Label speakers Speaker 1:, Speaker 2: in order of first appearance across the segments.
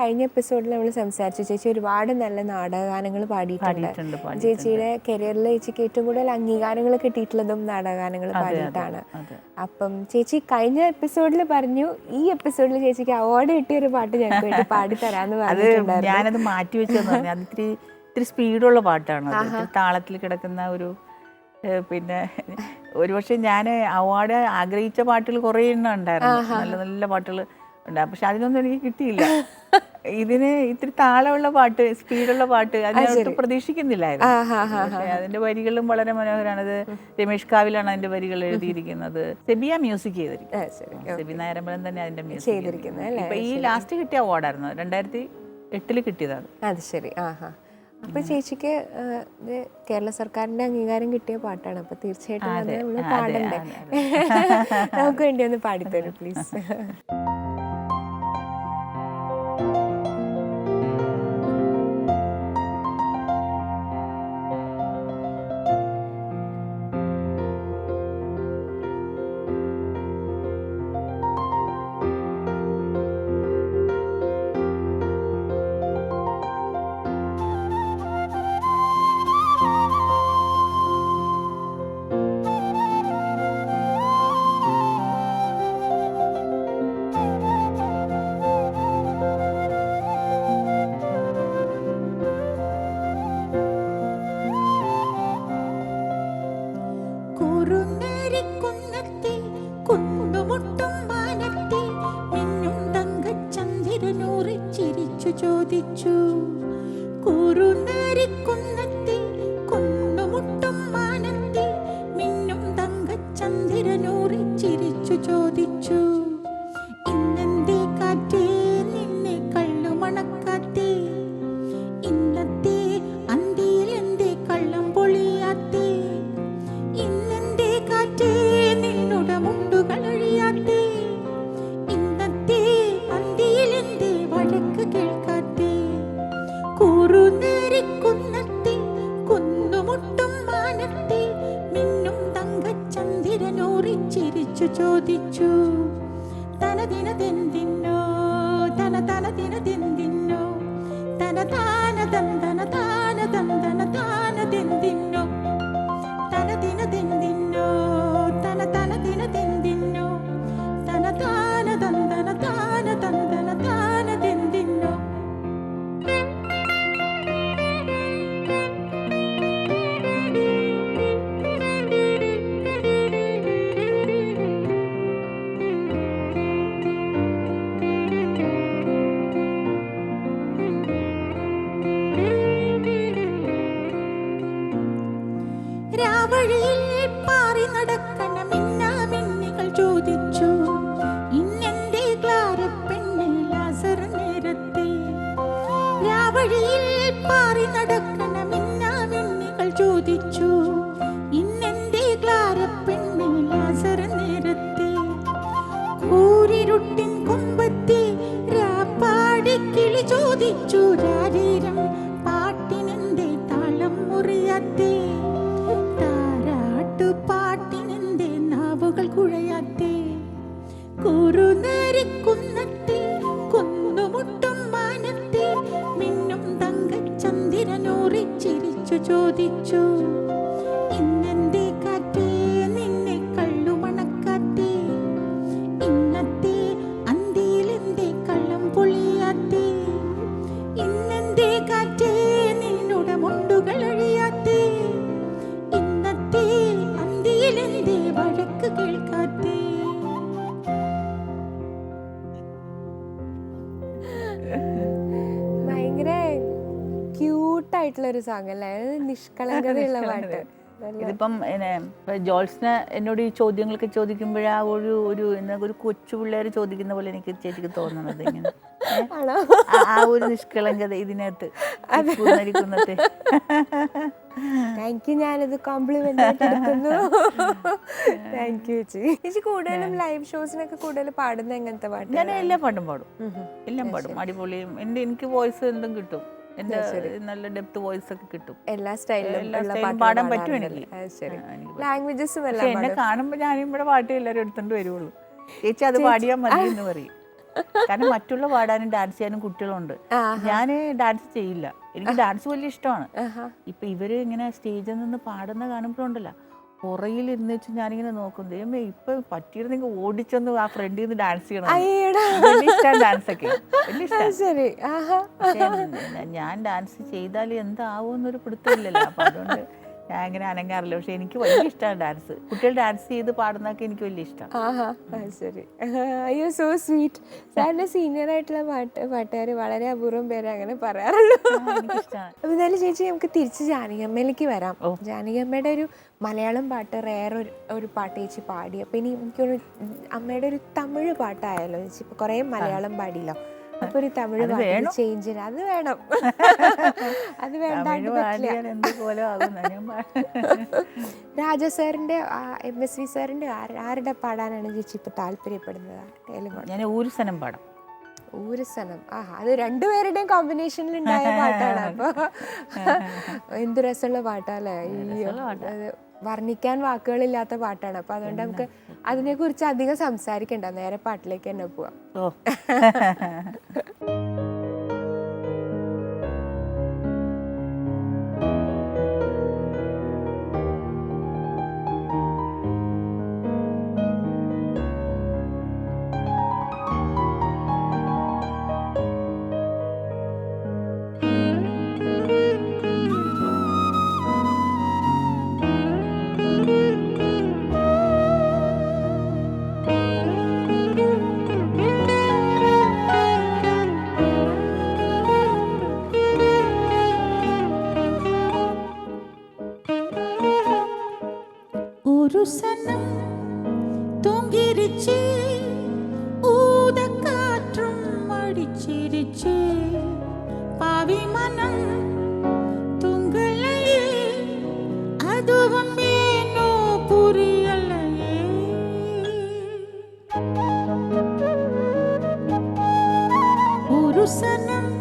Speaker 1: കഴിഞ്ഞ എപ്പിസോഡിൽ നമ്മൾ സംസാരിച്ചു ചേച്ചി ഒരുപാട് നല്ല നാടകഗാനങ്ങൾ പാടിയിട്ടുണ്ട്. ചേച്ചിയുടെ കരിയറിൽ ചേച്ചിക്ക് ഏറ്റവും കൂടുതൽ അംഗീകാരങ്ങൾ കിട്ടിയിട്ടുള്ളതും നാടകഗാനങ്ങൾ പാടിയിട്ടാണ്. അപ്പം ചേച്ചി കഴിഞ്ഞ എപ്പിസോഡിൽ പറഞ്ഞു ഈ എപ്പിസോഡിൽ ചേച്ചിക്ക് അവാർഡ് കിട്ടിയ ഒരു പാട്ട് ഞങ്ങൾക്ക് വേണ്ടി പാടിത്തരാന്ന് പറഞ്ഞിട്ടുണ്ടായിരുന്നു.
Speaker 2: ഞാനത് മാറ്റി വെച്ചെന്ന് പറഞ്ഞു. അത് ഇത്തിരി സ്പീഡുള്ള പാട്ടാണ്, താളത്തിൽ കിടക്കുന്ന ഒരു. പിന്നെ ഒരുപക്ഷെ ഞാൻ അവാർഡ് ആഗ്രഹിച്ച പാട്ടുകൾ കുറേ എണ്ണം ഉണ്ടായിരുന്നു, നല്ല നല്ല പാട്ടുകൾ ഉണ്ടാകും. പക്ഷെ അതിനൊന്നും എനിക്ക് കിട്ടിയില്ല. ഇതിന് ഇത്തിരി താളമുള്ള പാട്ട്, സ്പീഡുള്ള പാട്ട് അതിനകത്ത് പ്രതീക്ഷിക്കുന്നില്ലായിരുന്നു. അതിന്റെ വരികളും വളരെ മനോഹരമാണ്. അത് രമേഷ് കാവിലാണ് അതിന്റെ വരികൾ എഴുതിയിരിക്കുന്നത്. സെബിയ മ്യൂസിക് ചെയ്തിരിക്കുന്നത്. സെബി നായരമ്പലം തന്നെ അതിന്റെ മ്യൂസിക് ചെയ്തിരിക്കുന്നത്. ഇപ്പൊ ഈ ലാസ്റ്റ് കിട്ടിയ അവാർഡായിരുന്നു, 2008 കിട്ടിയതാണ്. അത് ശരി.
Speaker 1: അപ്പൊ ചേച്ചിക്ക് കേരള സർക്കാരിന്റെ അംഗീകാരം കിട്ടിയ പാട്ടാണ്. അപ്പൊ തീർച്ചയായിട്ടും അത് നമ്മള് പാടണ്ടേ? നമുക്ക് വേണ്ടി ഒന്ന് പാടിത്തരും പ്ലീസ്.
Speaker 3: ചോദിച്ചു കുറുനരിക്കുന്നത്തെ കുന്നുമുട്ടും മാനത്തെ മിന്നും തങ്കച്ചന്ദിരനൂറി ചിരിച്ചു ചോദിച്ചു, ഇന്നെന്തേ കാറ്റേ നിന്നെ കള്ളുമണക്കാത്തേ, ഇന്നത്തെ അന്തിയിലെന്തേ കള്ളം പൊളിയാത്തേ, ഇന്നെന്തേ കാറ്റേ നിന്നുട മുണ്ടുകൾ അഴിയാത്തേ, ഇന്നത്തെ അന്തിയിലെന്തേ വഴക്ക് കേൾക്കാത്തേ, കുറുനരിക്കുന്നത്തെ കുന്നുമുട്ടും മാനത്തെ മിന്നും തങ്കച്ചന്ദിരനൂറി ചിരിച്ചു ചോദിച്ചു, തനദിനതെന്തിന്നോ തന തനദിനതെന്തിന്നോ തന താനദം തന താനദം തന താനതെന്തിന്നോ തനദിനതെന്തിന്നോ തന തനദിനതെന്തിന്നോ തന താനദം തന താനദം തന താനതെന്തിന്നോ. രാവഴിയിൽ പാറി നടക്കണ മിന്നാമിന്നികൾ ചോദിച്ചു, ഇന്നെന്തേ ക്ലാരപ്പെണ്ണിൽ ലാസർ നേരത്തെ. രാവഴിയിൽ പാറി നടക്കണ മിന്നാമിന്നികൾ ചോദിച്ചു, ഇന്നെന്തേ ക്ലാരപ്പെണ്ണിൽ ലാസർ നേരത്തെ. കൂരിരുട്ടിൻ കൊമ്പത്തെ രാപ്പാടി കിളി ചോദിച്ചു, രാരീരം പാട്ടിനെന്തേ താളം മുറിയാത്തേ, പാട്ടിനെന്തേ നാവുകൾ കുഴയാത്തേ, കുറുനരിക്കുന്നത്തെ കുന്നുമുട്ടും മാനത്തെ മിന്നും തങ്കച്ചന്ദിരനൂറി ചിരിച്ചു ചോദിച്ചു, ഇന്നെന്തേ കാറ്റേ നിന്നെ കള്ളുമണക്കാത്തേ, ഇന്നത്തെ അന്തിയിലെന്തേ കള്ളം പൊളിയാത്തേ, ഇന്നെന്തേ കാറ്റേ നിന്നുട മുണ്ടുകൾ അഴിയാത്തേ, ഇന്നത്തെ അന്തിയിലെന്തേ വഴക്ക് കേൾക്കാത്തേ.
Speaker 1: ഭയങ്കര ക്യൂട്ടായിട്ടുള്ള ഒരു സോങ് അല്ലേ? നിഷ്കളങ്കതയുള്ള പാട്ട്.
Speaker 2: ഇതിപ്പം ജോൾസിന് എന്നോട് ഈ ചോദ്യങ്ങളൊക്കെ ചോദിക്കുമ്പോഴേ ആ ഒരു കൊച്ചു പിള്ളേർ ചോദിക്കുന്ന പോലെ എനിക്ക് ചേച്ചിക്ക് തോന്നുന്നത് ഇങ്ങനെ ആ ഒരു നിഷ്കളങ്കത ഇതിനകത്ത്.
Speaker 1: താങ്ക് യു, ഞാനത് കോംപ്ലിമെന്റ് ആയിട്ട് എടുക്കുന്നു. താങ്ക് യു ചേച്ചി. ചേച്ചി കൂടുതലും ലൈവ് ഷോസിനൊക്കെ കൂടുതൽ പാടുന്ന എങ്ങനത്തെ പാട്ട്?
Speaker 2: ഞാൻ എല്ലാ പാട്ടും പാടും, എല്ലാം പാടും. അടിപൊളിയും എനിക്ക് വോയിസ് എന്തും കിട്ടും, എന്റെ നല്ല ഡെപ്ത് വോയിസ് ഒക്കെ കിട്ടും.
Speaker 1: എല്ലാ സ്റ്റൈലിലും
Speaker 2: പാടാൻ പറ്റും എനിക്ക്.
Speaker 1: ലാംഗ്വേജസും
Speaker 2: എന്നെ കാണുമ്പോ ഞാനും ഇവിടെ പാട്ട് എല്ലാവരും എടുത്തോണ്ട് വരുള്ളൂ. ചേച്ചി അത് പാടിയാൽ മതി എന്ന് പറയും. കാരണം മറ്റുള്ള പാടാനും ഡാൻസ് ചെയ്യാനും കുട്ടികളുണ്ട്. ഞാൻ ഡാൻസ് ചെയ്യില്ല, എനിക്ക് ഡാൻസ് വലിയ ഇഷ്ടമാണ്. ഇപ്പൊ ഇവര് ഇങ്ങനെ സ്റ്റേജിൽ നിന്ന് പാടുന്ന കാണുമ്പോഴുണ്ടല്ലോ, പുറകിൽ ഇരുന്ന് വെച്ച് ഞാനിങ്ങനെ നോക്കും, ദൈവമേ ഇപ്പൊ പറ്റിയിരുന്നെങ്കിൽ ഓടിച്ചൊന്ന് ആ ഫ്രണ്ടിൽ നിന്ന് ഡാൻസ് ചെയ്യണം. വലിയ ഇഷ്ടമാണ് ഡാൻസ് ഒക്കെ, വലിയ ഇഷ്ടമാണ്. ഞാൻ ഡാൻസ് ചെയ്താൽ എന്താവുമെന്നൊരു പിടുത്തമില്ലല്ലോ, അപ്പൊ അതുകൊണ്ട് ഞാൻ അങ്ങനെ അനങ്ങാറില്ല. പക്ഷെ എനിക്ക് വലിയ ഇഷ്ടമാണ് ഡാൻസ്. കുട്ടികൾ ഡാൻസ് ചെയ്ത് പാടുന്നതൊക്കെ എനിക്ക് വലിയ ഇഷ്ടമാണ്.
Speaker 1: ശരി. അയ്യോ, സോ സ്വീറ്റ്. സാറിന്റെ സീനിയർ ആയിട്ടുള്ള പാട്ടുകാർ വളരെ അപൂർവം പേര് അങ്ങനെ പറയാറുള്ളൂ. അപ്പൊ എന്നാലും ചേച്ചി നമുക്ക് തിരിച്ച് ജാനകിയമ്മയിലേക്ക് വരാം. ജാനകിയമ്മയുടെ ഒരു മലയാളം പാട്ട് റേർ ഒരു പാട്ട് ചേച്ചി പാടി. അപ്പൊ ഇനി എനിക്കൊരു അമ്മയുടെ ഒരു തമിഴ് പാട്ടായാലോ ചേച്ചി? ഇപ്പൊ കുറെ മലയാളം പാടിയല്ലോ, അപ്പൊ ഒരു തമിഴ് പാട്ട് ചേഞ്ച് അത് വേണം. അത് വേണ്ടാണ്ട് രാജ സാറിന്റെ MSV സാറിന്റെ ആരുടെ പാടാനാണ് ചേച്ചി ഇപ്പൊ താല്പര്യപ്പെടുന്നത്?
Speaker 2: ഞാൻ ഊരുസനം പാടാം.
Speaker 1: ഊരുസനം, അത് രണ്ടുപേരുടെയും കോമ്പിനേഷനിൽ ഉണ്ടായ പാട്ടാണ്. അപ്പൊ എന്ത് രസമുള്ള പാട്ടല്ലേ, വർണ്ണിക്കാൻ വാക്കുകളില്ലാത്ത പാട്ടാണ്. അപ്പൊ അതുകൊണ്ട് നമുക്ക് അതിനെ കുറിച്ച് അധികം സംസാരിക്കണ്ട, നേരെ പാട്ടിലേക്ക് തന്നെ പോവാം.
Speaker 3: ஒரு சனம் தூங்கிருச்சு, ஊத காற்றும் அடிச்சிருச்சு, பாவி மனம் தூங்கலையே, அதுவும் ஏனோ புரியலையே. ஒரு சனம்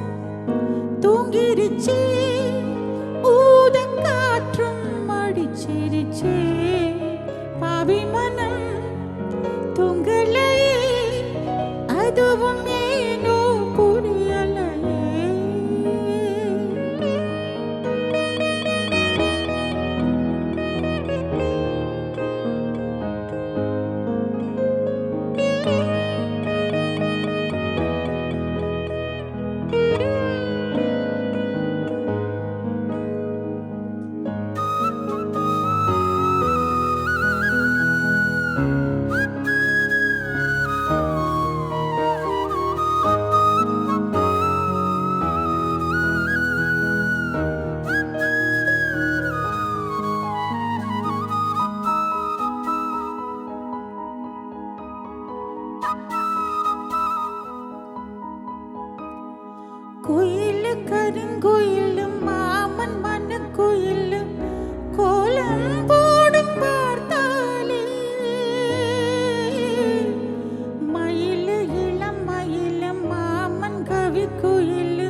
Speaker 3: தூங்கிருச்சு, ஊத காற்றும் அடிச்சிருச்சு, பாவி மனம் தூங்கலையே, அதுவும் ஏனோ புரியலையே. குயிலு கருங்குயிலும் மாமன் மனக்குயிலும் கோலம் போடும் பார்த்தாலே, மயிலு இளம் மயிலும் மாமன் கவி குயிலு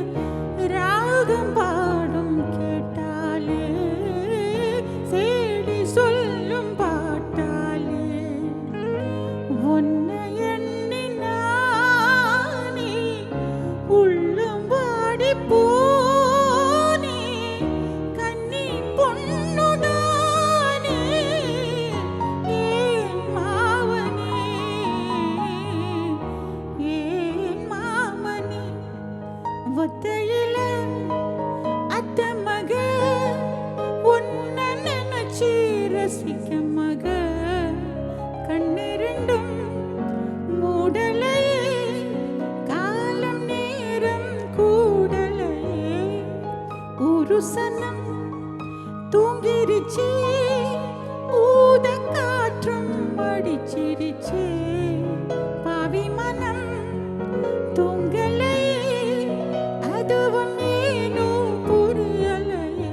Speaker 3: ராகம் பாடும் கேட்டாலே, சேடி சொல்லும் பாட்டாலே, உன்னை எண்ணி நானே உள்ளம் வாடி போனே, கன்னி பொண்ணுதானே ஏன் மாவனே, ஏன் மாமனே, ஒத்தையில அத்த மக உன்னை நினைச்சி ரசிக்க மக, கண்ணிரண்டும் மூடலையே, காலம் நேரம் கூடலையே, ஒரு சனம் தூங்கிருச்சு, ஊத காற்றும் அடிச்சிருச்சு, பாவி மனம் தூங்கலையே, அதுவும் ஏனோ புரியலையே.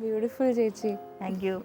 Speaker 1: ബ്യൂട്ടിഫുൾ ചേച്ചി.
Speaker 2: Thank you.